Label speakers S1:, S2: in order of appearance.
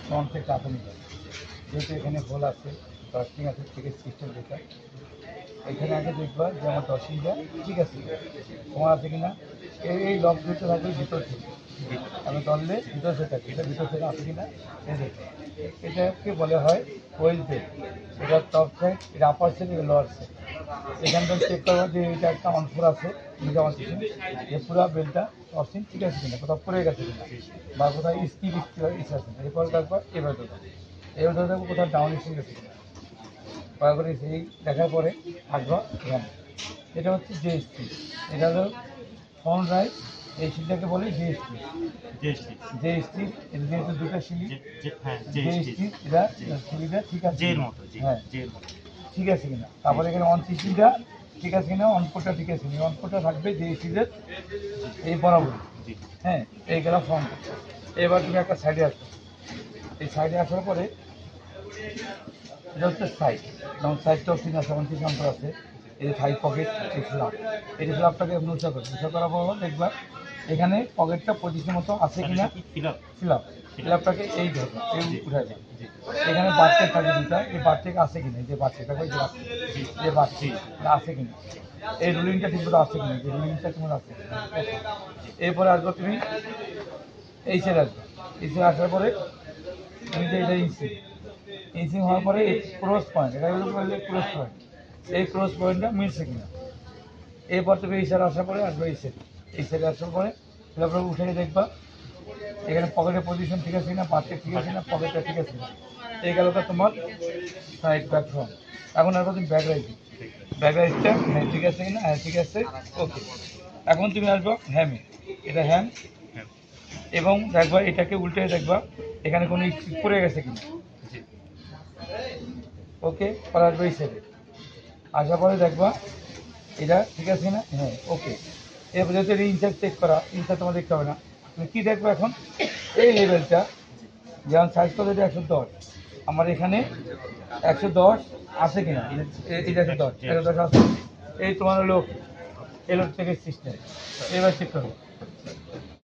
S1: Front থেকে চাপে নিতে হবে। যেহেতু এখানে হোল আছে, ডস্টিং আছে, থেকে সিস্টেম যেটা এখানে আগে দেখবা যে আমার ডস্টিংটা ঠিক আছে তোমার আছে কিনা। এই লক দুটো থাকবে ভিতর থেকে, আমি ধরলে ভিতর থেকে থাকে, এটা ভিতর থেকে আছে কিনা এই দেখবে। এটাকে বলা হয় ওয়েল বেল্ট। এটা টপ সাইড, এটা আপার সাইড, এটা লোয়ার সাইড। এখানটা চেক করবো যে এটা একটা অনফোর আছে, এটা অনফোর যে পুরো বেলটা অসিন ঠিক আছে কিনা, কোথাও পড়ে গেছে কিনা বা কোথাও স্কিপ ইচ্ছে আছে কিনা। এরপর দেখবো এবার দেবো, এবার ধরে দেখবো কোথাও ডাউন এসে গেছে কিনা। করে সেই দেখার পরে থাকবো এখানে। এটা হচ্ছে জিএসটি, এটা হলো ফ্রন্ট রাইট, এই সিটটাকে বলে জিএসটি। জিএসটি এটা যেহেতু দুটো সিলি, জিএসটি এটা সিলিটা ঠিক আছে, হ্যাঁ ঠিক আছে কিনা। তারপরে এখানে অন সিস্টেমটা ঠিক আছে কিনা, অনপোর্টটা ঠিক আছে কিনা। অনপোর্টটা থাকবে জিএসটিদের এই বরাবর, হ্যাঁ এই গেলাম ফ্রন্ট। এবার তুমি একটা সাইডে আসো, এই সাইডে আসার পরে এটা হচ্ছে সাইড, যেমন সাইডটা অপশন আছে, অন সিস্টেম আছে। এই সাইড পকেট, এই ফ্লাপ, এই ফ্লাপটাকে নুচা করো, নুচা করার পর দেখবা এখানে পকেটটা পজিশন মতো আছে কিনা। ফিলাপটাকে এই ধরো, এই উঠে যায়। এখানে বাচ্চা থাকে দুটা, এই বাচ্চাকে আছে কিনা, এই যে বাচ্চাটা যে বাচ্চা আছে কিনা, এই রুলিংটা ঠিক মতো আছে কিনা, যে রুলিংটা তোমার আছে। এরপরে আসবো তুমি এই সাইড আসবে, এই সাইড আসার পরে তুমি যে এটা ইঞ্চিং হওয়ার পরে এই ক্রস পয়েন্ট, এটা বললে ক্রস পয়েন্ট, এই ক্রস পয়েন্টটা মিলছে কিনা। এরপর তুমি এই সাইড আসার পরে আসবে এই সাইড, এই সাইডে আসার পরে তারপরে উঠে দেখবা এখানে পকেটের পজিশন ঠিক আছে কিনা, পার্টটা ঠিক আছে কিনা, পকেটটা ঠিক আছে কিনা। এই গেল তোমার সাইড ব্যাক ফ্রন্ট। এখন আসবো তুমি ব্যাক রাইট, ব্যাক রাইটটা হ্যাঁ ঠিক আছে কিনা, হ্যাঁ ঠিক আছে ওকে। এখন তুমি আসবো হ্যামে, এটা হ্যাম, এবং দেখবা এটাকে উল্টে দেখবা এখানে কোনো পড়ে গেছে কিনা। ওকে, পরে আসবে এই সাইডে, আসার পরে দেখবা এটা ঠিক আছে কিনা, হ্যাঁ ওকে। এরপর যেহেতু এটা ইনসাইড চেক করা, ইনসাইড তোমার দেখতে হবে না। তুমি কী দেখবো এখন, এই লেভেলটা যেমন সাইজ করলে এটা 110, আমার এখানে 110 আছে কিনা, এটা 110 আছে। এই তোমার হলো এলো থেকে সিস্টেম, এবার চেক করো।